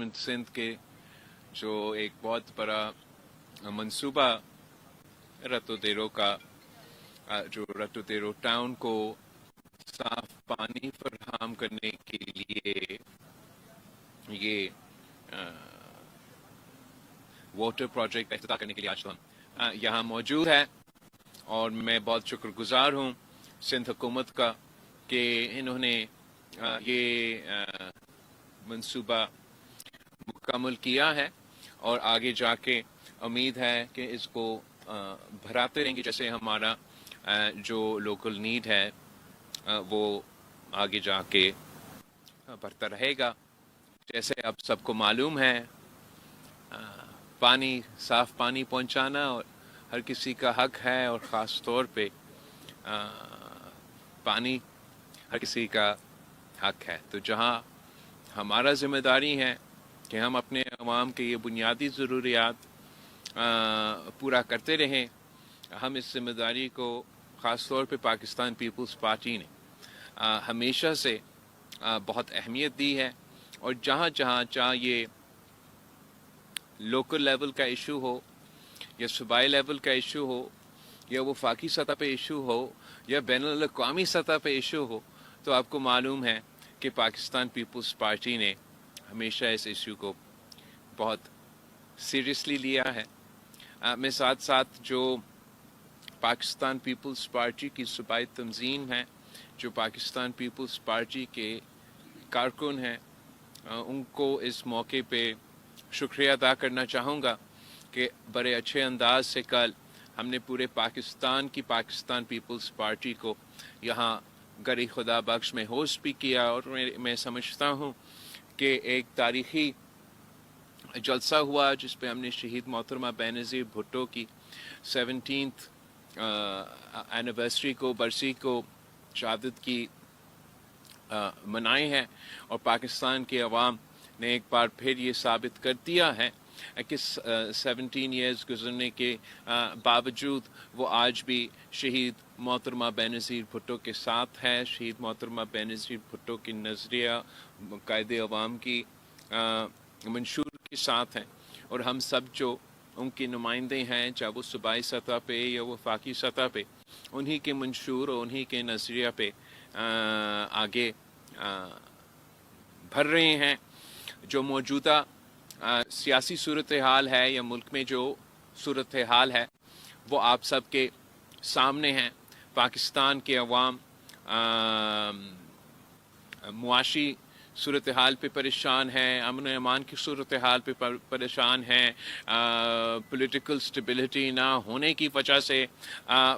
Government Sindh کے جو ایک بہت بڑا منصوبہ رتو دیرو کا، جو رتو دیرو ٹاؤن کو صاف پانی فراہم کرنے کے لیے یہ واٹر پروجیکٹ افتتاح کرنے کے لیے آج ہم یہاں موجود ہے، اور میں بہت شکر گزار ہوں سندھ حکومت کا کہ انہوں نے یہ منصوبہ مکمل کیا ہے، اور آگے جا کے امید ہے کہ اس کو بڑھاتے رہیں گے، جیسے ہمارا جو لوکل نیڈ ہے وہ آگے جا کے بڑھتا رہے گا۔ جیسے اب سب کو معلوم ہے، پانی، صاف پانی پہنچانا اور ہر کسی کا حق ہے، اور خاص طور پہ پانی ہر کسی کا حق ہے۔ تو جہاں ہمارا ذمہ داری ہے کہ ہم اپنے عوام کے یہ بنیادی ضروریات پورا کرتے رہیں، ہم اس ذمہ داری کو خاص طور پہ پاکستان پیپلز پارٹی نے ہمیشہ سے بہت اہمیت دی ہے، اور جہاں جہاں چاہے یہ لوکل لیول کا ایشو ہو یا صوبائی لیول کا ایشو ہو یا وفاقی سطح پہ ایشو ہو یا بین الاقوامی سطح پہ ایشو ہو، تو آپ کو معلوم ہے کہ پاکستان پیپلز پارٹی نے ہمیشہ اس ایشو کو بہت سیریسلی لیا ہے۔ میں ساتھ ساتھ جو پاکستان پیپلز پارٹی کی صوبائی تنظیم ہے، جو پاکستان پیپلز پارٹی کے کارکن ہیں، ان کو اس موقع پہ شکریہ ادا کرنا چاہوں گا کہ بڑے اچھے انداز سے کل ہم نے پورے پاکستان کی پاکستان پیپلز پارٹی کو یہاں گری خدا بخش میں ہوسٹ بھی کیا، اور میں سمجھتا ہوں کہ ایک تاریخی جلسہ ہوا جس پہ ہم نے شہید محترمہ بینظیر بھٹو کی 17th اینیورسری کو، برسی کو، شہادت کی منائے ہیں، اور پاکستان کے عوام نے ایک بار پھر یہ ثابت کر دیا ہے کہ 17 ایئرز گزرنے کے باوجود وہ آج بھی شہید محترمہ بینظیر بھٹو کے ساتھ ہے، شہید محترمہ بینظیر بھٹو کی نظریہ قائد عوام کی منشور کے ساتھ ہیں، اور ہم سب جو ان کے نمائندے ہیں، چاہے وہ صوبائی سطح پہ یا وفاقی سطح پہ، انہی کے منشور اور انہی کے نظریہ پہ آگے بڑھ رہے ہیں۔ جو موجودہ سیاسی صورتحال ہے یا ملک میں جو صورتحال ہے وہ آپ سب کے سامنے ہیں۔ پاکستان کے عوام معاشی صورتحال پہ پریشان ہیں، امن و امان کی صورتحال پہ پریشان ہیں، پولیٹیکل سٹیبلٹی نہ ہونے کی وجہ سے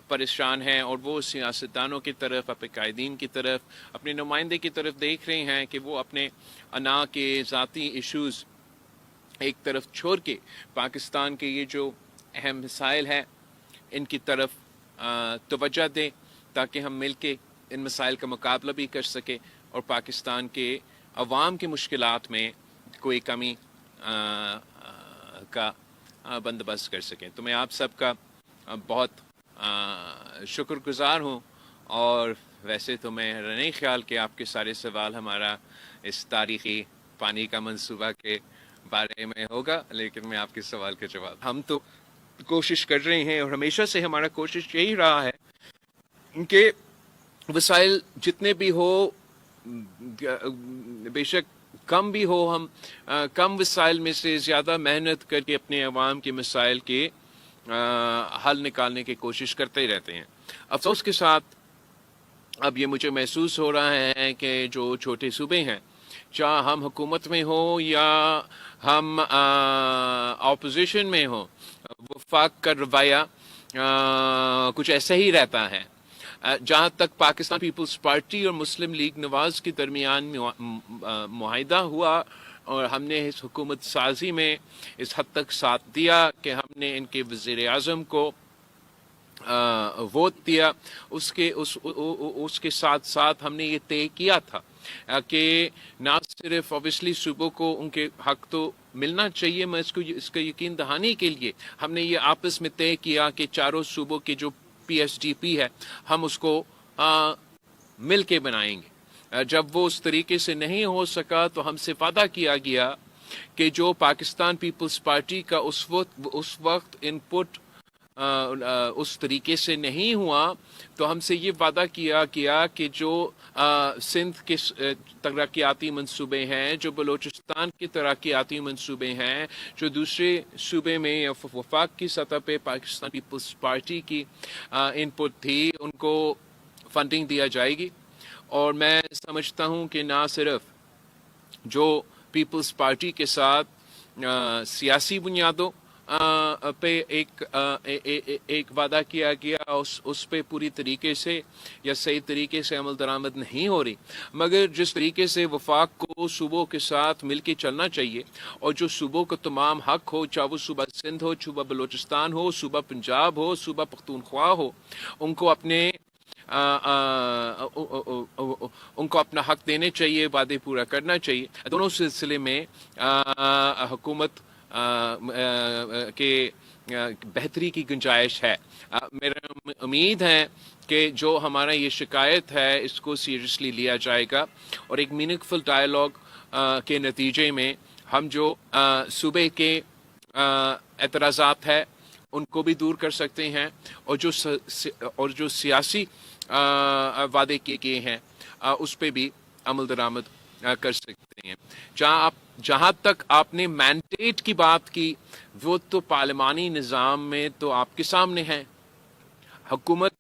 پریشان ہیں، اور وہ سیاستدانوں کی طرف، اپنے قائدین کی طرف، اپنے نمائندے کی طرف دیکھ رہے ہیں کہ وہ اپنے انا کے ذاتی ایشوز ایک طرف چھوڑ کے پاکستان کے یہ جو اہم مسائل ہیں ان کی طرف توجہ دیں، تاکہ ہم مل کے ان مسائل کا مقابلہ بھی کر سکیں اور پاکستان کے عوام کی مشکلات میں کوئی کمی کا بندوبست کر سکیں۔ تو میں آپ سب کا بہت شکر گزار ہوں، اور ویسے تو میرا نہیں خیال کہ آپ کے سارے سوال ہمارا اس تاریخی پانی کا منصوبہ کے بارے میں ہوگا، لیکن میں آپ کے سوال کا جواب، ہم تو کوشش کر رہے ہیں اور ہمیشہ سے ہمارا کوشش یہی رہا ہے کہ وسائل جتنے بھی ہو، بے شک کم بھی ہو، ہم کم وسائل میں سے زیادہ محنت کر کے اپنے عوام کے مسائل کے حل نکالنے کی کوشش کرتے ہی رہتے ہیں۔ افسوس کے ساتھ اب یہ مجھے محسوس ہو رہا ہے کہ جو چھوٹے صوبے ہیں، چاہے ہم حکومت میں ہوں یا ہم اپوزیشن میں ہوں، وفاق کا رویہ کچھ ایسا ہی رہتا ہے۔ جہاں تک پاکستان پیپلز پارٹی اور مسلم لیگ نواز کے درمیان معاہدہ ہوا اور ہم نے اس حکومت سازی میں اس حد تک ساتھ دیا کہ ہم نے ان کے وزیر اعظم کو ووٹ دیا، اس کے ساتھ ساتھ ہم نے یہ طے کیا تھا کہ نہ صرف اوبیسلی صوبوں کو ان کے حق تو ملنا چاہیے، میں اس کا یقین دہانی کے لیے ہم نے یہ آپس میں طے کیا کہ چاروں صوبوں کے جو پی ایس ڈی پی ہے ہم اس کو مل کے بنائیں گے۔ جب وہ اس طریقے سے نہیں ہو سکا تو ہم سے وعدہ کیا گیا کہ جو پاکستان پیپلز پارٹی کا اس وقت ان پٹ اس طریقے سے نہیں ہوا تو ہم سے یہ وعدہ کیا گیا کہ جو سندھ کے ترقیاتی منصوبے ہیں، جو بلوچستان کے ترقیاتی منصوبے ہیں، جو دوسرے صوبے میں یا وفاق کی سطح پہ پاکستان پیپلز پارٹی کی ان پٹ تھی، ان کو فنڈنگ دیا جائے گی. اور میں سمجھتا ہوں کہ نہ صرف جو پیپلز پارٹی کے ساتھ سیاسی بنیادوں پہ ایک وعدہ کیا گیا، اس پہ پوری طریقے سے یا صحیح طریقے سے عمل درآمد نہیں ہو رہی، مگر جس طریقے سے وفاق کو صوبوں کے ساتھ مل کے چلنا چاہیے اور جو صوبوں کا تمام حق ہو، چاہے وہ صوبہ سندھ ہو، صوبہ بلوچستان ہو، صوبہ پنجاب ہو، صوبہ پختونخوا ہو، ان کو اپنا حق دینے چاہیے، وعدے پورا کرنا چاہیے. دونوں سلسلے میں حکومت کے بہتری کی گنجائش ہے. میرا امید ہے کہ جو ہمارا یہ شکایت ہے اس کو سیریسلی لیا جائے گا اور ایک میننگ فل ڈائلاگ کے نتیجے میں ہم جو صوبے کے اعتراضات ہے ان کو بھی دور کر سکتے ہیں اور جو سیاسی وعدے کیے گئے ہیں اس پہ بھی عمل درآمد کر سکتے ہیں. جہاں تک آپ نے مینڈیٹ کی بات کی، وہ تو پارلیمانی نظام میں تو آپ کے سامنے ہے. حکومت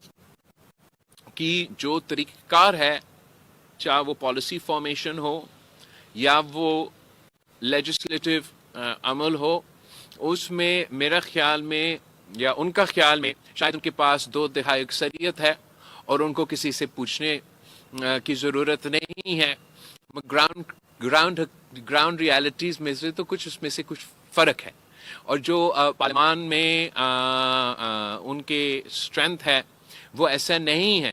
کی جو طریقہ کار ہے، چاہے وہ پالیسی فارمیشن ہو یا وہ لیجسلیٹو عمل ہو، اس میں میرا خیال میں یا ان کا خیال میں شاید ان کے پاس 2/3 اکثریت ہے اور ان کو کسی سے پوچھنے کی ضرورت نہیں ہے. گراؤنڈ ریالٹیز میں سے تو اس میں سے کچھ فرق ہے، اور جو پارلیمان میں ان کے اسٹرینتھ ہے وہ ایسا نہیں ہے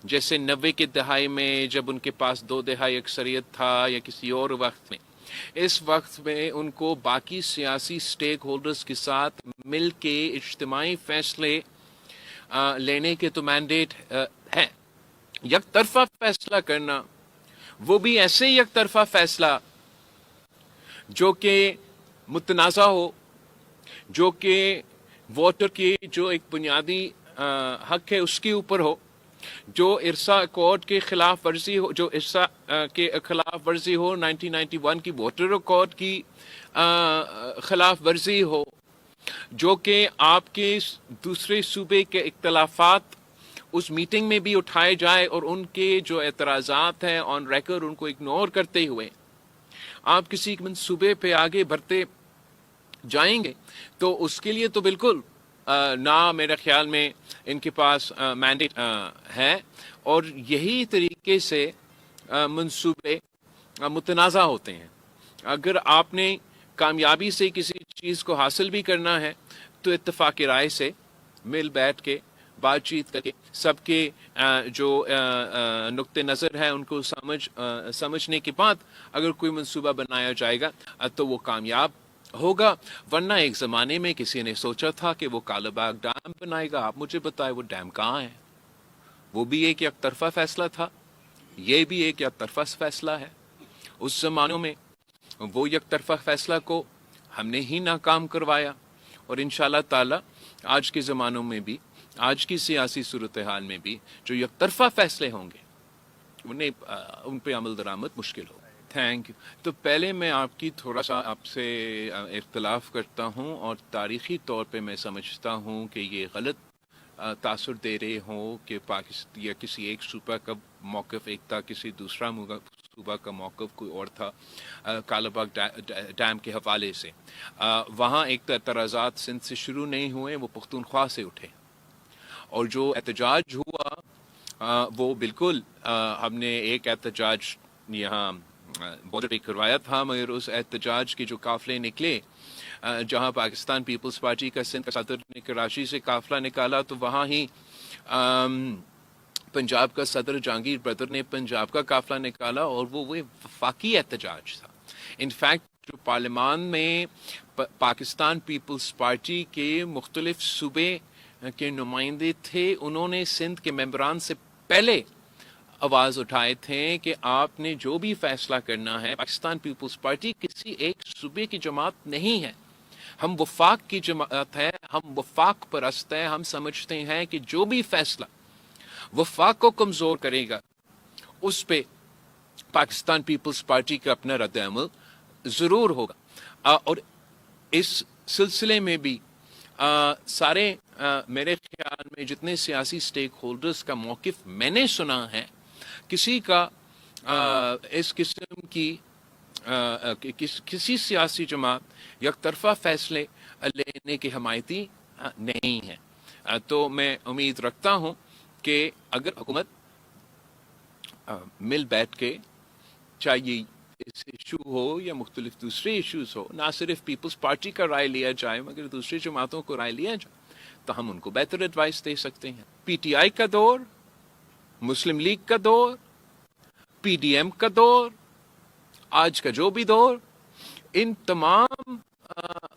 جیسے 90 کے دہائی میں جب ان کے پاس 2/3 اکثریت تھا یا کسی اور وقت میں. اس وقت میں ان کو باقی سیاسی سٹیک ہولڈرز کے ساتھ مل کے اجتماعی فیصلے لینے کے تو مینڈیٹ ہے. یک طرفہ فیصلہ کرنا، وہ بھی ایسے یک طرفہ فیصلہ جو کہ متنازع ہو، جو کہ ووٹر کی جو ایک بنیادی حق ہے اس کے اوپر ہو، جو ارسا ایکارڈ کے خلاف ورزی ہو، جو ارسا کے خلاف ورزی ہو، 1991 کی ووٹر ایکارڈ کی خلاف ورزی ہو، جو کہ آپ کے دوسرے صوبے کے اختلافات اس میٹنگ میں بھی اٹھائے جائے اور ان کے جو اعتراضات ہیں آن ریکارڈ ان کو اگنور کرتے ہوئے آپ کسی منصوبے پہ آگے بڑھتے جائیں گے، تو اس کے لیے تو بالکل نہ میرے خیال میں ان کے پاس مینڈیٹ ہے. اور یہی طریقے سے منصوبے متنازع ہوتے ہیں. اگر آپ نے کامیابی سے کسی چیز کو حاصل بھی کرنا ہے تو اتفاق رائے سے مل بیٹھ کے بات چیت کر کے سب کے جو نقطے نظر ہے ان کو سمجھنے کے بعد اگر کوئی منصوبہ بنایا جائے گا تو وہ کامیاب ہوگا. ورنہ ایک زمانے میں کسی نے سوچا تھا کہ وہ کالا باغ ڈیم بنائے گا. آپ مجھے بتائیں وہ ڈیم کہاں ہے؟ وہ بھی ایک یک طرفہ فیصلہ تھا، یہ بھی ایک یک طرفہ فیصلہ ہے. اس زمانوں میں وہ یک طرفہ فیصلہ کو ہم نے ہی ناکام کروایا، اور انشاءاللہ تعالی آج کے زمانوں میں بھی، آج کی سیاسی صورتحال میں بھی جو یک طرفہ فیصلے ہوں گے ان پہ عمل درآمد مشکل ہو. Thank you. تو پہلے میں آپ کی تھوڑا سا آپ سے اختلاف کرتا ہوں، اور تاریخی طور پہ میں سمجھتا ہوں کہ یہ غلط تاثر دے رہے ہوں کہ پاکستان یا کسی ایک صوبہ کا موقف ایک تھا، کسی دوسرا صوبہ کا موقف کوئی اور تھا. کالا باغ ڈیم کے حوالے سے وہاں ایک اعتراضات سندھ سے شروع نہیں ہوئے، وہ پختونخوا سے اٹھے، اور جو احتجاج ہوا وہ بالکل ہم نے ایک احتجاج یہاں بارڈر پہ کروایا تھا، مگر اس احتجاج کے جو قافلے نکلے جہاں پاکستان پیپلز پارٹی کا سندھ کا صدر نے کراچی سے قافلہ نکالا، تو وہاں ہی پنجاب کا صدر جہانگیر برادر نے پنجاب کا قافلہ نکالا، اور وہ وفاقی احتجاج تھا. انفیکٹ جو پارلیمان میں پاکستان پیپلز پارٹی کے مختلف صوبے کے نمائندے تھے، انہوں نے سندھ کے ممبران سے پہلے آواز اٹھائے تھے کہ آپ نے جو بھی فیصلہ کرنا ہے، پاکستان پیپلز پارٹی کسی ایک صوبے کی جماعت نہیں ہے، ہم وفاق کی جماعت ہے، ہم وفاق پرست ہیں. ہم سمجھتے ہیں کہ جو بھی فیصلہ وفاق کو کمزور کرے گا اس پہ پاکستان پیپلز پارٹی کا اپنا رد عمل ضرور ہوگا. اور اس سلسلے میں بھی سارے میرے خیال میں جتنے سیاسی سٹیک ہولڈرز کا موقف میں نے سنا ہے، کسی کا اس قسم کی کسی سیاسی جماعت یک طرفہ فیصلے لینے کے حمایتی نہیں ہے. تو میں امید رکھتا ہوں کہ اگر حکومت مل بیٹھ کے، چاہیے اس ایشو ہو یا مختلف دوسرے ایشوز ہو، نہ صرف پیپلز پارٹی کا رائے لیا جائے مگر دوسری جماعتوں کو رائے لیا جائے، تو ہم ان کو بہتر ایڈوائس دے سکتے ہیں. پی ٹی آئی کا دور، مسلم لیگ کا دور، پی ڈی ایم کا دور، آج کا جو بھی دور، ان تمام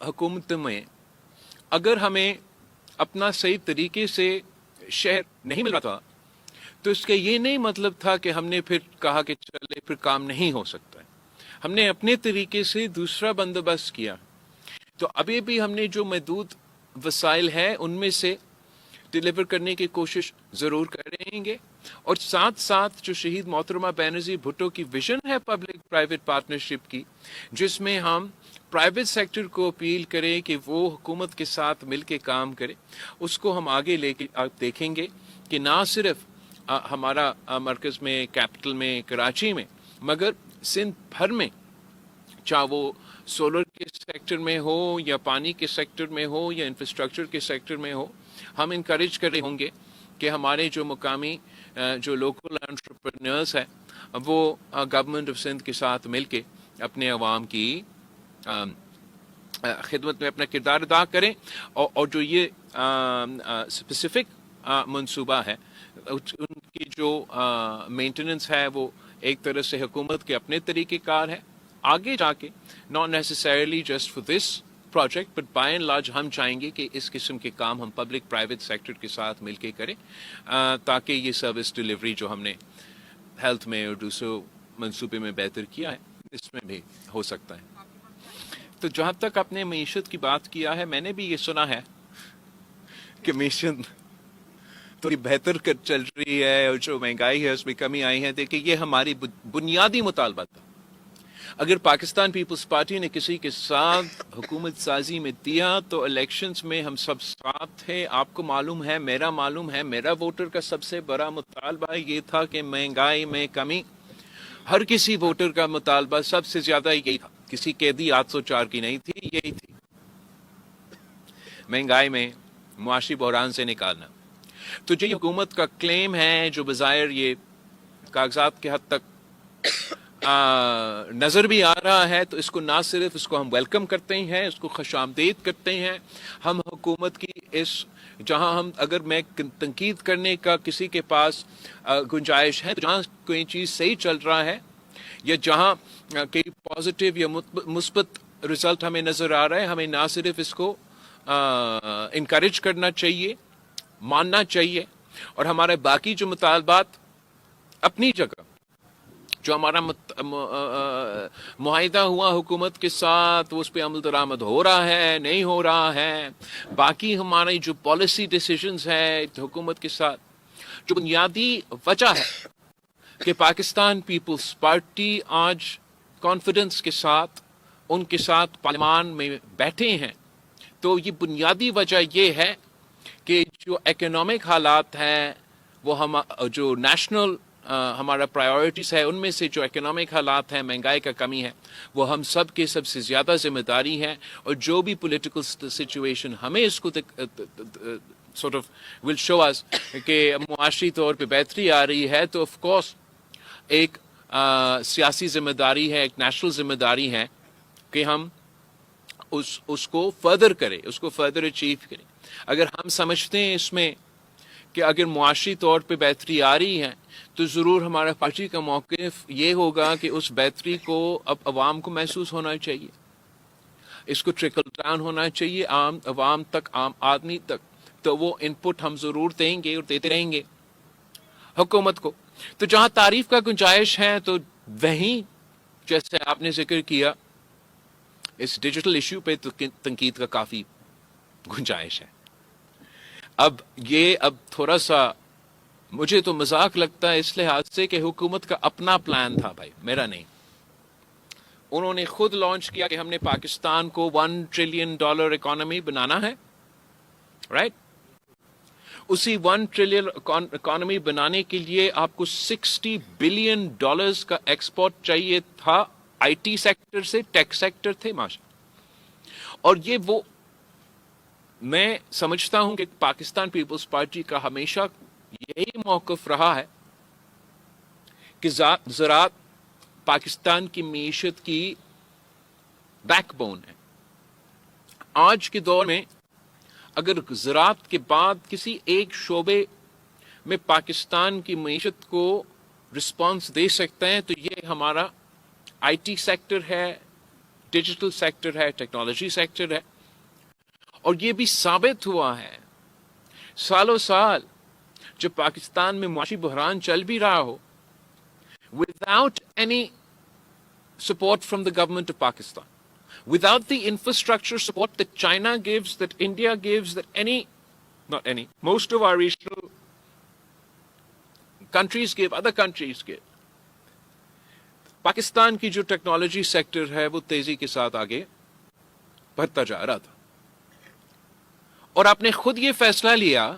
حکومتوں میں اگر ہمیں اپنا صحیح طریقے سے شہر نہیں مل رہا تھا تو اس کا یہ نہیں مطلب تھا کہ ہم نے پھر کہا کہ چلے پھر کام نہیں ہو سکتا ہے. ہم نے اپنے طریقے سے دوسرا بندوبست کیا. تو ابھی بھی ہم نے جو محدود وسائل ہیں ان میں سے ڈیلیور کرنے کی کوشش ضرور کریں گے. اور ساتھ ساتھ جو شہید محترمہ بینظیر بھٹو کی ویژن ہے پبلک پرائیویٹ پارٹنرشپ کی، جس میں ہم پرائیویٹ سیکٹر کو اپیل کریں کہ وہ حکومت کے ساتھ مل کے کام کرے، اس کو ہم آگے لے کے دیکھیں گے کہ نہ صرف ہمارا مرکز میں، کیپٹل میں، کراچی میں، مگر سندھ بھر میں، چاہے وہ سولر کے سیکٹر میں ہو یا پانی کے سیکٹر میں ہو یا انفراسٹرکچر کے سیکٹر میں ہو، ہم انکریج کر رہے ہوں گے کہ ہمارے جو مقامی جو لوکل انٹرپرینورز ہیں وہ گورنمنٹ آف سندھ کے ساتھ مل کے اپنے عوام کی خدمت میں اپنا کردار ادا کریں. اور جو یہ اسپیسیفک منصوبہ ہے ان کی جو مینٹیننس ہے وہ ایک طرح سے حکومت کے اپنے طریقہ کار ہے. آگے جا کے not necessarily just for this project but by and large ہم چاہیں گے کہ اس قسم کے کام ہم پبلک پرائیویٹ سیکٹر کے ساتھ مل کے کریں تاکہ یہ سروس ڈیلیوری جو ہم نے ہیلتھ میں اور دوسرے منصوبے میں بہتر کیا ہے اس میں بھی ہو سکتا ہے. تو جہاں تک آپ نے معیشت کی بات کیا ہے، میں نے بھی یہ سنا ہے کہ معیشت تھوڑی بہتر چل رہی ہے اور جو مہنگائی ہے اس میں کمی آئی ہے. دیکھیں یہ ہماری بنیادی مطالبہ تھا. اگر پاکستان پیپلز پارٹی نے کسی کے ساتھ حکومت سازی میں دیا تو الیکشنز میں ہم سب ساتھ تھے. آپ کو معلوم ہے، میرا ووٹر کا سب سے بڑا مطالبہ یہ تھا کہ مہنگائی میں کمی. ہر کسی ووٹر کا مطالبہ سب سے زیادہ یہی تھا. کسی قیدی 804 کی نہیں تھی، یہی تھی مہنگائی میں معاشی بحران سے نکالنا. تو جو حکومت کا کلیم ہے، جو بظاہر یہ کاغذات کے حد تک نظر بھی آ رہا ہے، تو اس کو نہ صرف اس کو ہم ویلکم کرتے ہیں، اس کو خوش آمدید کرتے ہیں. ہم حکومت کی اس جہاں ہم اگر میں تنقید کرنے کا کسی کے پاس گنجائش ہے، جہاں کوئی چیز صحیح چل رہا ہے یا جہاں کئی پازیٹیو یا مثبت رزلٹ ہمیں نظر آ رہا ہے، ہمیں نہ صرف اس کو انکریج کرنا چاہیے، ماننا چاہیے، اور ہمارے باقی جو مطالبات اپنی جگہ، جو ہمارا معاہدہ ہوا حکومت کے ساتھ، وہ اس پہ عمل درآمد ہو رہا ہے نہیں ہو رہا ہے. باقی ہماری جو پالیسی ڈیسیژنز ہے حکومت کے ساتھ، جو بنیادی وجہ ہے کہ پاکستان پیپلز پارٹی آج کانفیڈنس کے ساتھ ان کے ساتھ پارلیمان میں بیٹھے ہیں، تو یہ بنیادی وجہ یہ ہے کہ جو اکنامک حالات ہیں وہ ہم جو نیشنل ہمارا پرائیورٹیز ہے ان میں سے جو اکنامک حالات ہیں، مہنگائی کا کمی ہے، وہ ہم سب کے سب سے زیادہ ذمہ داری ہے. اور جو بھی پولیٹیکل سچویشن ہمیں اس کو sort of will show us کہ معاشی طور پہ بہتری آ رہی ہے، تو آف کورس ایک سیاسی ذمہ داری ہے، ایک نیشنل ذمہ داری ہے کہ ہم اس کو فردر کریں، اس کو فردر اچیو کریں. اگر ہم سمجھتے ہیں اس میں کہ اگر معاشی طور پہ بہتری آ رہی ہے تو ضرور ہمارا پارٹی کا موقف یہ ہوگا کہ اس بہتری کو اب عوام کو محسوس ہونا چاہیے، اس کو ٹرکل ڈاؤن ہونا چاہیے عام عوام تک، عام آدمی تک. تو وہ ان پٹ ہم ضرور دیں گے اور دیتے رہیں گے حکومت کو. تو جہاں تعریف کا گنجائش ہے تو وہیں جیسے آپ نے ذکر کیا اس ڈیجیٹل ایشو پہ تو تنقید کا کافی گنجائش ہے. اب تھوڑا سا مجھے تو مذاق لگتا ہے اس لحاظ سے کہ حکومت کا اپنا پلان تھا بھائی، میرا نہیں. انہوں نے خود لانچ کیا کہ ہم نے پاکستان کو $1 ٹریلین اکانومی بنانا ہے، رائٹ؟ اسی $1 ٹریلین اکانومی بنانے کے لیے آپ کو $60 بلین کا ایکسپورٹ چاہیے تھا آئی ٹی سیکٹر سے، ٹیک سیکٹر تھے ماشا. اور یہ وہ میں سمجھتا ہوں کہ پاکستان پیپلز پارٹی کا ہمیشہ یہی موقف رہا ہے کہ زراعت پاکستان کی معیشت کی بیک بون ہے. آج کے دور میں اگر زراعت کے بعد کسی ایک شعبے میں پاکستان کی معیشت کو رسپانس دے سکتے ہیں تو یہ ہمارا آئی ٹی سیکٹر ہے، ڈیجیٹل سیکٹر ہے، ٹیکنالوجی سیکٹر ہے. اور یہ بھی ثابت ہوا ہے سالوں سال جب پاکستان میں معاشی بحران چل بھی رہا ہو، without any support from the government of Pakistan, without the infrastructure support that China gives, that India gives, that most of our regional countries give, other countries give. Pakistan کی جو ٹیکنالوجی سیکٹر ہے وہ تیزی کے ساتھ آگے بڑھتا جا رہا تھا. اور آپ نے خود یہ فیصلہ لیا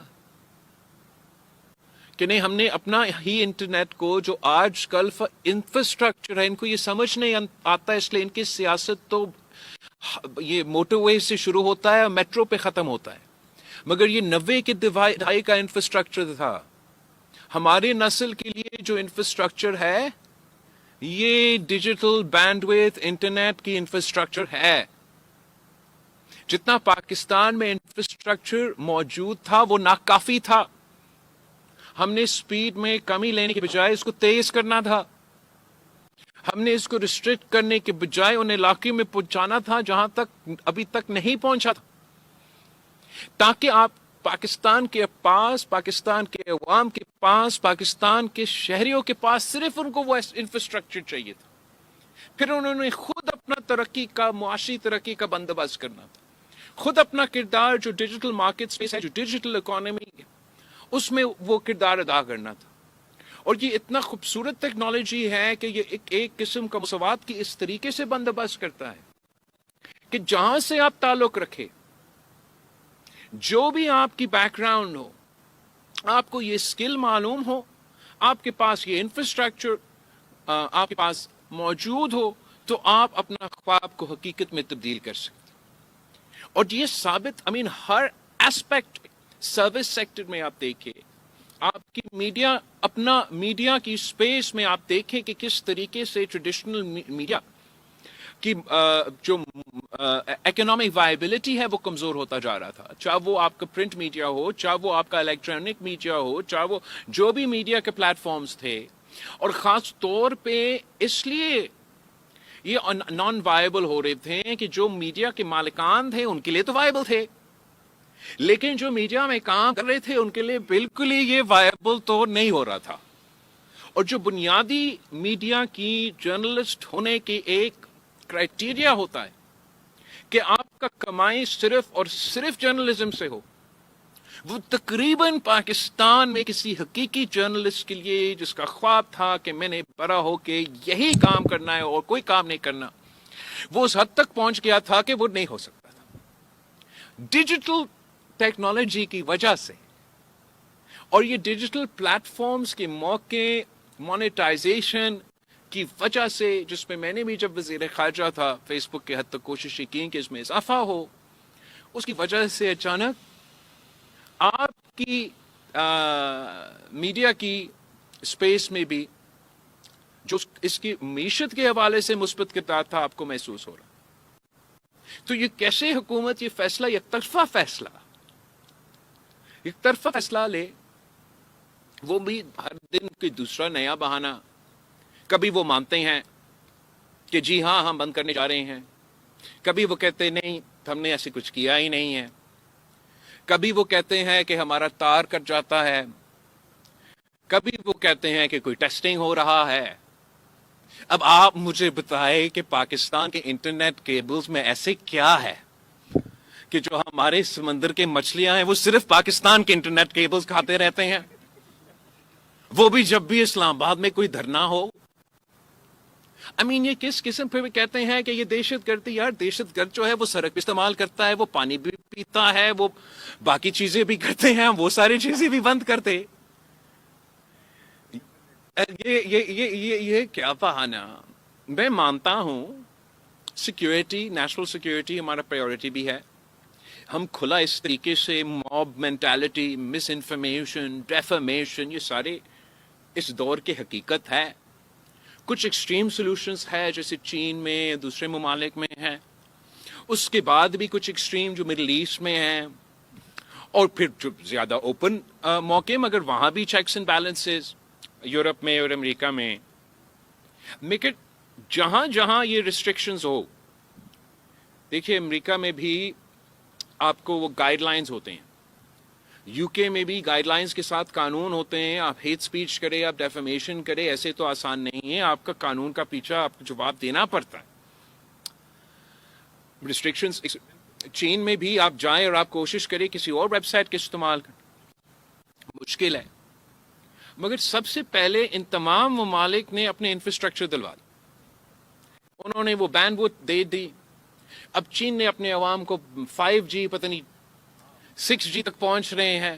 کہ نہیں، ہم نے اپنا ہی انٹرنیٹ کو جو آج کل انفراسٹرکچر ہے، ان کو یہ سمجھ نہیں آتا، اس لیے ان کی سیاست تو یہ موٹر وے سے شروع ہوتا ہے اور میٹرو پہ ختم ہوتا ہے. مگر یہ 90 کے دہائی کا انفراسٹرکچر تھا. ہماری نسل کے لیے جو انفراسٹرکچر ہے یہ ڈیجیٹل بینڈ ویتھ انٹرنیٹ کی انفراسٹرکچر ہے. جتنا پاکستان میں انفراسٹرکچر موجود تھا وہ ناکافی تھا. ہم نے سپیڈ میں کمی لینے کے بجائے اس کو تیز کرنا تھا. ہم نے اس کو ریسٹرکٹ کرنے کے بجائے ان علاقے میں پہنچانا تھا جہاں تک ابھی تک نہیں پہنچا تھا، تاکہ آپ پاکستان کے پاس، پاکستان کے عوام کے پاس، پاکستان کے شہریوں کے پاس صرف ان کو وہ انفراسٹرکچر چاہیے تھا. پھر انہوں نے خود اپنا ترقی کا، معاشی ترقی کا بندوبست کرنا تھا. خود اپنا کردار جو ڈیجیٹل مارکیٹ سپیس ہے، جو ڈیجیٹل اکانومی ہے، اس میں وہ کردار ادا کرنا تھا. اور یہ اتنا خوبصورت ٹیکنالوجی ہے کہ یہ ایک قسم کا مساوات کی اس طریقے سے بندوبست کرتا ہے کہ جہاں سے آپ تعلق رکھے، جو بھی آپ کی بیک گراؤنڈ ہو، آپ کو یہ سکل معلوم ہو، آپ کے پاس یہ انفراسٹرکچر آپ کے پاس موجود ہو، تو آپ اپنا خواب کو حقیقت میں تبدیل کر سکتے. اور یہ ثابت ہر ایسپیکٹ سروس سیکٹر میں آپ دیکھیں، آپ کی میڈیا، اپنا میڈیا کی سپیس میں آپ دیکھیں کہ کس طریقے سے ٹریڈیشنل میڈیا کی جو اکنامک وائبلٹی ہے وہ کمزور ہوتا جا رہا تھا. چاہے وہ آپ کا پرنٹ میڈیا ہو، چاہے وہ آپ کا الیکٹرانک میڈیا ہو، چاہے وہ جو بھی میڈیا کے پلیٹ فارمز تھے. اور خاص طور پہ اس لیے یہ نان وائبل ہو رہے تھے کہ جو میڈیا کے مالکان تھے ان کے لیے تو وائبل تھے، لیکن جو میڈیا میں کام کر رہے تھے ان کے لیے بالکل ہی یہ وائبل تو نہیں ہو رہا تھا. اور جو بنیادی میڈیا کی جرنلسٹ ہونے کی ایک کرائٹیریا ہوتا ہے کہ آپ کا کمائی صرف اور صرف جرنلزم سے ہو، وہ تقریباً پاکستان میں کسی حقیقی جرنلسٹ کے لیے جس کا خواب تھا کہ میں نے بڑا ہو کے یہی کام کرنا ہے اور کوئی کام نہیں کرنا، وہ اس حد تک پہنچ گیا تھا کہ وہ نہیں ہو سکتا تھا. ڈیجیٹل ٹیکنالوجی کی وجہ سے اور یہ ڈیجیٹل پلیٹ فارمز کے موقع، مونیٹائزیشن کی وجہ سے، جس میں نے بھی جب وزیر خارجہ تھا فیس بک کے حد تک کوششیں کی کہ اس میں اضافہ ہو، اس کی وجہ سے اچانک آپ کی میڈیا کی سپیس میں بھی جو اس کی معیشت کے حوالے سے مثبت کردار تھا آپ کو محسوس ہو رہا. تو یہ کیسے حکومت یہ فیصلہ، یک طرفہ فیصلہ لے، وہ بھی ہر دن کوئی دوسرا نیا بہانہ. کبھی وہ مانتے ہیں کہ جی ہاں ہم بند کرنے جا رہے ہیں، کبھی وہ کہتے نہیں ہم نے ایسے کچھ کیا ہی نہیں ہے، کبھی وہ کہتے ہیں کہ ہمارا تار کٹ جاتا ہے، کبھی وہ کہتے ہیں کہ کوئی ٹیسٹنگ ہو رہا ہے. اب آپ مجھے بتائیں کہ پاکستان کے انٹرنیٹ کیبلز میں ایسے کیا ہے کہ جو ہمارے سمندر کے مچھلیاں ہیں وہ صرف پاکستان کے انٹرنیٹ کیبلز کھاتے رہتے ہیں, وہ بھی جب بھی اسلام آباد میں کوئی دھرنا ہو. یہ کس قسم پہ کہتے ہیں کہ یہ دہشت گردی. یار دہشت گرد جو ہے وہ سڑک پہ استعمال کرتا ہے, وہ پانی بھی پیتا ہے, وہ باقی چیزیں بھی کرتے ہیں, وہ ساری چیزیں بھی بند کرتے. یہ کیا بہانا. میں مانتا ہوں سیکیورٹی, نیشنل سیکیورٹی ہمارا پریورٹی بھی ہے. ہم کھلا اس طریقے سے موب مینٹالٹی, مس انفارمیشن, ڈیفامیشن, یہ سارے اس دور کی حقیقت ہے. کچھ ایکسٹریم سولوشنز ہے جیسے چین میں, دوسرے ممالک میں ہیں. اس کے بعد بھی کچھ ایکسٹریم جو مڈل ایسٹ میں ہیں, اور پھر جو زیادہ اوپن موقع مگر وہاں بھی چیکس اینڈ بیلنسز یورپ میں اور امریکہ میں. مگر جہاں جہاں یہ ریسٹرکشنز ہو, دیکھیے امریکہ میں بھی آپ کو وہ گائیڈ لائنز ہوتے ہیں, یو کے میں بھی گائیڈ لائنز کے ساتھ قانون ہوتے ہیں. آپ ہیٹ سپیچ کرے, آپ ڈیفیمیشن کرے, ایسے تو آسان نہیں ہے. آپ کا قانون کا پیچھا آپ کو جواب دینا پڑتا ہے. ریسٹرکشنز چین میں بھی آپ جائیں اور آپ کوشش کریں کسی اور ویب سائٹ کے استعمال کریں, مشکل ہے. مگر سب سے پہلے ان تمام ممالک نے اپنے انفراسٹرکچر دلوا دی, انہوں نے وہ بینڈ وڈتھ دے دی. اب چین نے اپنے عوام کو 5G پتہ نہیں 6G تک پہنچ رہے ہیں,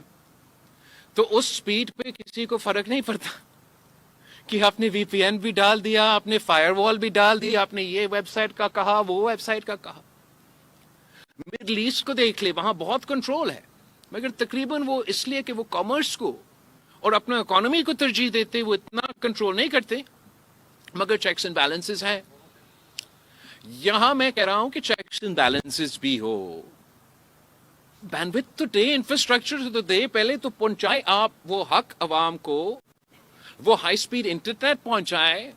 تو اس سپیڈ پہ کسی کو فرق نہیں پڑتا کہ آپ نے وی پی این بھی ڈال دیا, آپ نے فائر وال بھی ڈال دیا, آپ نے یہ ویب سائٹ کا کہا, وہ ویب سائٹ کا کہا. مڈل ایسٹ کو دیکھ لے, وہاں بہت کنٹرول ہے, مگر تقریباً وہ اس لیے کہ وہ کامرس کو اور اپنا اکانومی کو ترجیح دیتے, وہ اتنا کنٹرول نہیں کرتے. مگر چیکس اینڈ بیلنسز ہے. یہاں میں کہہ رہا ہوں کہ چیکس اینڈ بیلنسز بھی ہو, بینڈوڈتھ تو دے, انفراسٹرکچر تو دے, پہلے تو پہنچائے آپ وہ حق عوام کو, وہ ہائی سپیڈ انٹرنیٹ پہنچائے,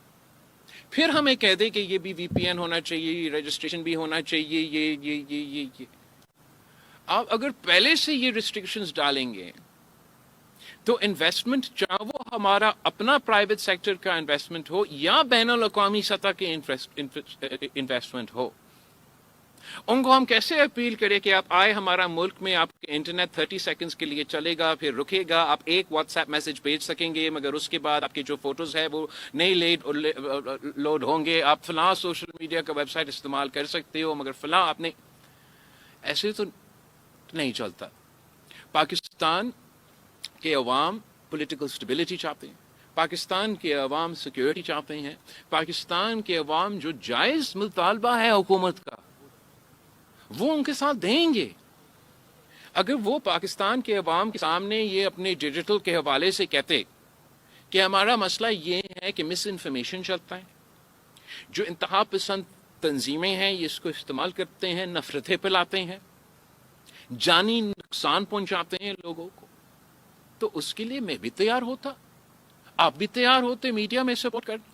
پھر ہمیں کہہ دے کہ یہ بھی وی پی این ہونا چاہیے, رجسٹریشن بھی ہونا چاہیے, یہ. آپ اگر پہلے سے یہ ریسٹرکشنز ڈالیں گے تو انویسٹمنٹ, چاہے وہ ہمارا اپنا پرائیویٹ سیکٹر کا انویسٹمنٹ ہو یا بین الاقوامی سطح کے انویسٹمنٹ ہو, ان کو ہم کیسے اپیل کریں کہ آپ آئے ہمارا ملک میں, آپ کے انٹرنیٹ 30 سیکنڈز کے لیے چلے گا, پھر رکے گا, آپ ایک واٹس ایپ میسج بھیج سکیں گے, مگر اس کے بعد آپ کے جو فوٹوز ہے وہ نہیں لوڈ ہوں گے. آپ فلاں سوشل میڈیا کا ویب سائٹ استعمال کر سکتے ہو, مگر فلاں آپ نے, ایسے تو نہیں چلتا. پاکستان کے عوام پولیٹیکل سٹیبلٹی چاہتے ہیں, پاکستان کے عوام سیکیورٹی چاہتے ہیں, پاکستان کے عوام جو جائز مطالبہ ہے حکومت کا وہ ان کے ساتھ دیں گے. اگر وہ پاکستان کے عوام کے سامنے یہ اپنے ڈیجیٹل کے حوالے سے کہتے کہ ہمارا مسئلہ یہ ہے کہ مس انفارمیشن چلتا ہے, جو انتہا پسند تنظیمیں ہیں یہ اس کو استعمال کرتے ہیں, نفرتیں پھیلاتے ہیں, جانی نقصان پہنچاتے ہیں لوگوں کو, تو اس کے لیے میں بھی تیار ہوتا, آپ بھی تیار ہوتے میڈیا میں سپورٹ کرنا.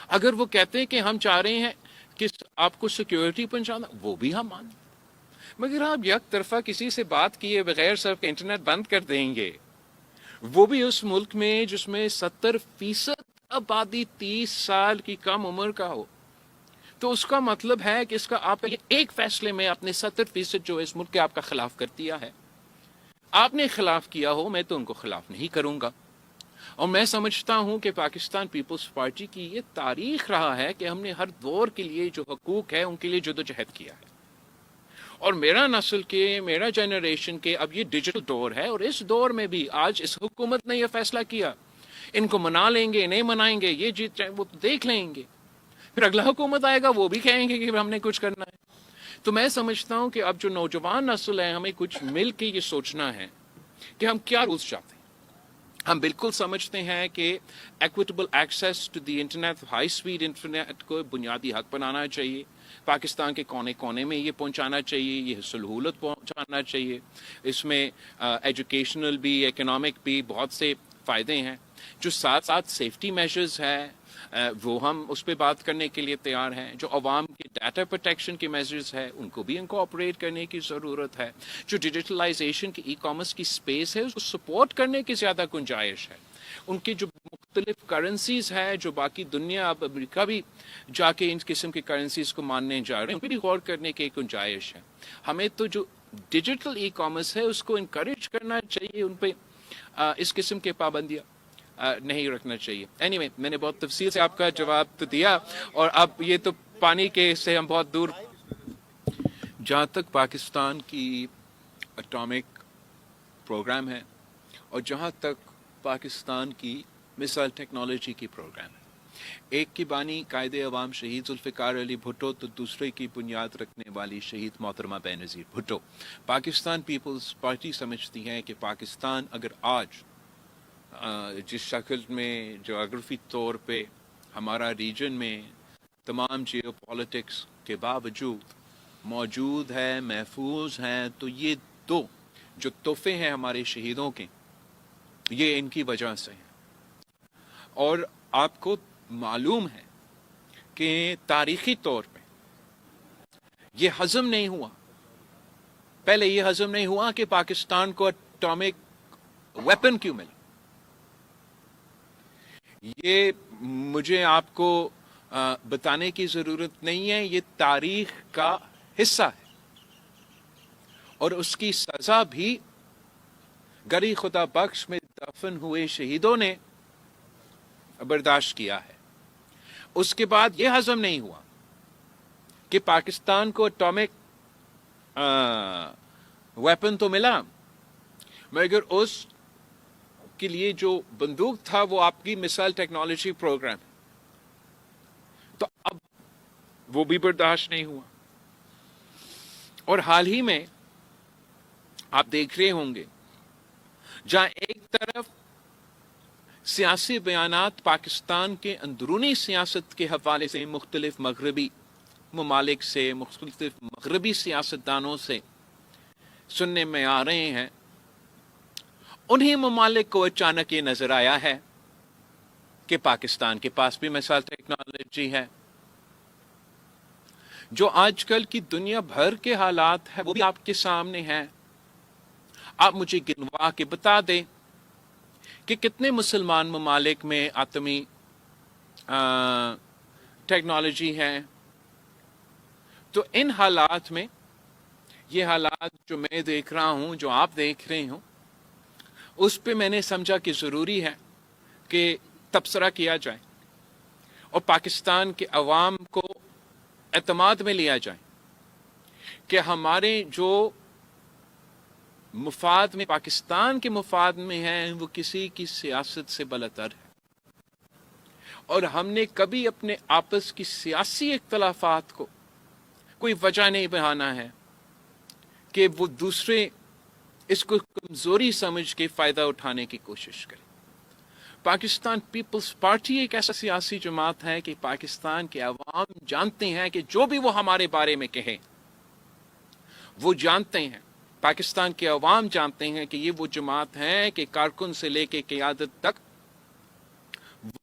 اگر وہ کہتے ہیں کہ ہم چاہ رہے ہیں کہ آپ کو سیکیورٹی پہنچانا, وہ بھی ہم مانیں. مگر آپ یک طرفہ کسی سے بات کیے بغیر سب انٹرنیٹ بند کر دیں گے, وہ بھی اس ملک میں جس میں 70% آبادی 30 سال کی کم عمر کا ہو, تو اس کا مطلب ہے کہ اس کا آپ کا ایک فیصلے میں آپ نے 70% جو اس ملک کے آپ کا خلاف کر دیا ہے. آپ نے خلاف کیا ہو, میں تو ان کو خلاف نہیں کروں گا. اور میں سمجھتا ہوں کہ پاکستان پیپلز پارٹی کی یہ تاریخ رہا ہے کہ ہم نے ہر دور کے لیے جو حقوق ہے ان کے لیے جدوجہد کیا ہے. اور میرا نسل کے, میرا جنریشن کے, اب یہ ڈیجیٹل دور ہے, اور اس دور میں بھی آج اس حکومت نے یہ فیصلہ کیا, ان کو منا لیں گے نہیں منائیں گے یہ جیت جائیں, وہ دیکھ لیں گے. پھر اگلا حکومت آئے گا, وہ بھی کہیں گے کہ ہم نے کچھ کرنا ہے. تو میں سمجھتا ہوں کہ اب جو نوجوان نسل ہے, ہمیں کچھ مل کے یہ سوچنا ہے کہ ہم کیا رولز چاہتے ہیں. ہم بالکل سمجھتے ہیں کہ equitable access to the internet, high speed internet کو بنیادی حق بنانا چاہیے, پاکستان کے کونے کونے میں یہ پہنچانا چاہیے, یہ سہولت پہنچانا چاہیے. اس میں ایجوکیشنل بھی, اکنامک بھی بہت سے فائدے ہیں. جو ساتھ ساتھ سیفٹی میجرز ہے, وہ ہم اس پہ بات کرنے کے لیے تیار ہیں. جو عوام کے ڈیٹا پروٹیکشن کے میجرز ہے ان کو بھی انکارپوریٹ کرنے کی ضرورت ہے. جو ڈیجیٹلائزیشن کی ای کامرس کی سپیس ہے اس کو سپورٹ کرنے کی زیادہ گنجائش ہے. ان کی جو مختلف کرنسیز ہے جو باقی دنیا اب امریکہ بھی جا کے ان قسم کی کرنسیز کو ماننے جا رہے ہیں ان پہ بھی غور کرنے کی گنجائش ہے. ہمیں تو جو ڈیجیٹل ای کامرس ہے اس کو انکریج کرنا چاہیے, ان پہ اس قسم کے پابندیاں نہیں رکھنا چاہیے. اینی وے میں نے بہت تفصیل سے آپ کا جواب تو دیا, اور اب یہ تو پانی کے سے ہم بہت دور. جہاں تک پاکستان کی اٹامک پروگرام ہے اور جہاں تک پاکستان کی مثال ٹیکنالوجی کی پروگرام ہے, ایک کی بانی قائد عوام شہید ذوالفقار علی بھٹو تو دوسرے کی بنیاد رکھنے والی شہید محترمہ بینظیر بھٹو. پاکستان پیپلز پارٹی سمجھتی ہے کہ پاکستان اگر آج جس شکل میں جغرافی طور پہ ہمارا ریجن میں تمام جیو پالیٹکس کے باوجود موجود ہے, محفوظ ہیں, تو یہ دو جو تحفے ہیں ہمارے شہیدوں کے یہ ان کی وجہ سے ہیں. اور آپ کو معلوم ہے کہ تاریخی طور پہ یہ ہضم نہیں ہوا, پہلے یہ ہضم نہیں ہوا کہ پاکستان کو اٹامک ویپن کیوں ملا. یہ مجھے آپ کو بتانے کی ضرورت نہیں ہے, یہ تاریخ کا حصہ ہے اور اس کی سزا بھی گری خدا بخش میں دفن ہوئے شہیدوں نے برداشت کیا ہے. اس کے بعد یہ ہضم نہیں ہوا کہ پاکستان کو اٹامک ویپن تو ملا مگر اس کے لیے جو بندوق تھا وہ آپ کی مثال ٹیکنالوجی پروگرام, تو اب وہ بھی برداشت نہیں ہوا. اور حال ہی میں آپ دیکھ رہے ہوں گے جہاں ایک طرف سیاسی بیانات پاکستان کے اندرونی سیاست کے حوالے سے مختلف مغربی ممالک سے, مختلف مغربی سیاستدانوں سے سننے میں آ رہے ہیں, انہی ممالک کو اچانک یہ نظر آیا ہے کہ پاکستان کے پاس بھی مثال ٹیکنالوجی ہے. جو آج کل کی دنیا بھر کے حالات ہیں وہ بھی آپ کے سامنے ہیں. آپ مجھے گنوا کے بتا دیں کہ کتنے مسلمان ممالک میں آتمی ٹیکنالوجی ہے. تو ان حالات میں یہ حالات جو میں دیکھ رہا ہوں, جو آپ دیکھ رہے ہوں, اس پہ میں نے سمجھا کہ ضروری ہے کہ تبصرہ کیا جائے اور پاکستان کے عوام کو اعتماد میں لیا جائے کہ ہمارے جو مفاد میں پاکستان کے مفاد میں ہیں وہ کسی کی سیاست سے بلتر ہے, اور ہم نے کبھی اپنے آپس کی سیاسی اختلافات کو کوئی وجہ نہیں بنانا ہے کہ وہ دوسرے اس کو کمزوری سمجھ کے فائدہ اٹھانے کی کوشش کرے. پاکستان پیپلز پارٹی ایک ایسا سیاسی جماعت ہے کہ پاکستان کے عوام جانتے ہیں کہ جو بھی وہ ہمارے بارے میں کہیں وہ جانتے ہیں, پاکستان کے عوام جانتے ہیں کہ یہ وہ جماعت ہے کہ کارکن سے لے کے قیادت تک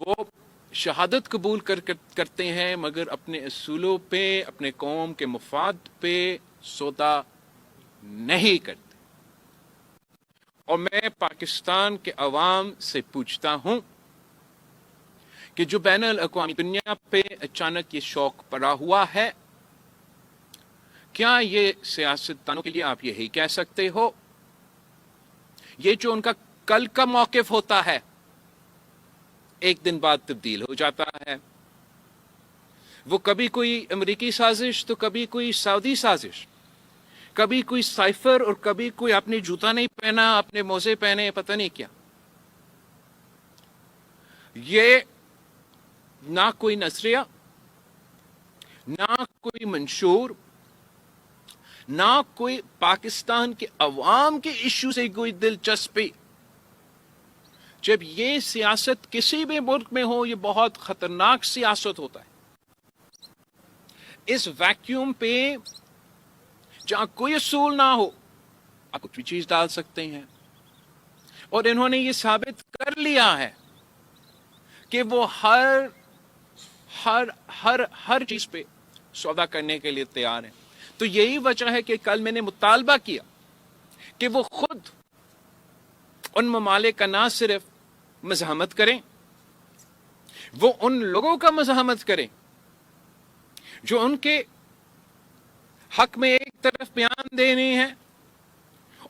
وہ شہادت قبول کرتے ہیں مگر اپنے اصولوں پہ, اپنے قوم کے مفاد پہ سودا نہیں کرتے. اور میں پاکستان کے عوام سے پوچھتا ہوں کہ جو بین الاقوامی دنیا پہ اچانک یہ شوق پڑا ہوا ہے, کیا یہ سیاستدانوں کے لیے آپ یہی کہہ سکتے ہو یہ جو ان کا کل کا موقف ہوتا ہے ایک دن بعد تبدیل ہو جاتا ہے, وہ کبھی کوئی امریکی سازش تو کبھی کوئی سعودی سازش, کبھی کوئی سائفر اور کبھی کوئی آپ نے جوتا نہیں پہنا, آپ نے موزے پہنے, پتہ نہیں کیا. یہ نہ کوئی نظریہ, نہ کوئی منشور, نہ کوئی پاکستان کے عوام کے ایشو سے کوئی دلچسپی. جب یہ سیاست کسی بھی ملک میں ہو یہ بہت خطرناک سیاست ہوتا ہے. اس ویکیوم پہ جہاں کوئی اصول نہ ہو آپ کچھ بھی چیز ڈال سکتے ہیں, اور انہوں نے یہ ثابت کر لیا ہے کہ وہ ہر ہر چیز پہ سودا کرنے کے لیے تیار ہیں. تو یہی وجہ ہے کہ کل میں نے مطالبہ کیا کہ وہ خود ان ممالک کا نہ صرف مزاحمت کریں، وہ ان لوگوں کا مزاحمت کریں جو ان کے حق میں ایک طرف بیان دینے ہیں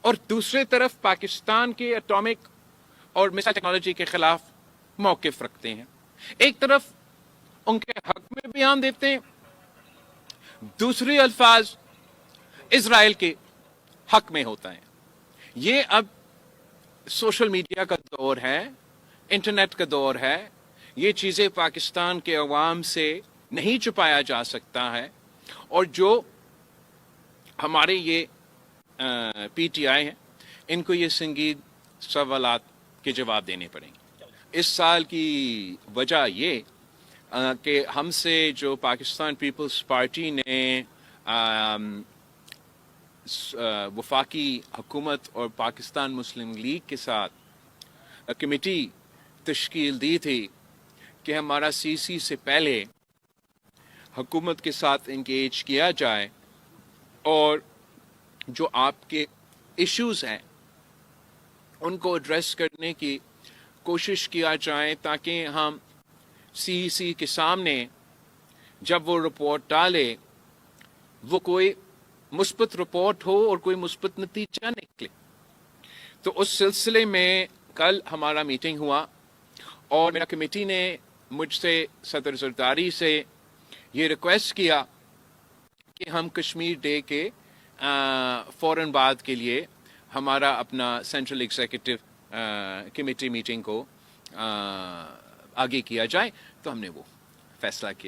اور دوسری طرف پاکستان کے اٹامک اور میزائل ٹیکنالوجی کے خلاف موقف رکھتے ہیں. ایک طرف ان کے حق میں بیان دیتے ہیں، دوسری الفاظ اسرائیل کے حق میں ہوتا ہے. یہ اب سوشل میڈیا کا دور ہے، انٹرنیٹ کا دور ہے. یہ چیزیں پاکستان کے عوام سے نہیں چھپایا جا سکتا ہے، اور جو ہمارے یہ پی ٹی آئی ہیں ان کو یہ سنگین سوالات کے جواب دینے پڑیں گے. اس سال کی وجہ یہ کہ ہم سے جو پاکستان پیپلز پارٹی نے وفاقی حکومت اور پاکستان مسلم لیگ کے ساتھ کمیٹی تشکیل دی تھی کہ ہمارا سی سی سے پہلے حکومت کے ساتھ انگیج کیا جائے اور جو آپ کے ایشوز ہیں ان کو ایڈریس کرنے کی کوشش کیا جائے، تاکہ ہم سی سی کے سامنے جب وہ رپورٹ ڈالے وہ کوئی مثبت رپورٹ ہو اور کوئی مثبت نتیجہ نکلے. تو اس سلسلے میں کل ہمارا میٹنگ ہوا اور میرا کمیٹی نے مجھ سے صدر زرداری سے یہ ریکویسٹ کیا کہ ہم کشمیر ڈے کے فوراً بعد کے لیے ہمارا اپنا سینٹرل ایگزیکٹو کمیٹی میٹنگ کو آگے کیا جائے. تو ہم نے وہ فیصلہ کیا.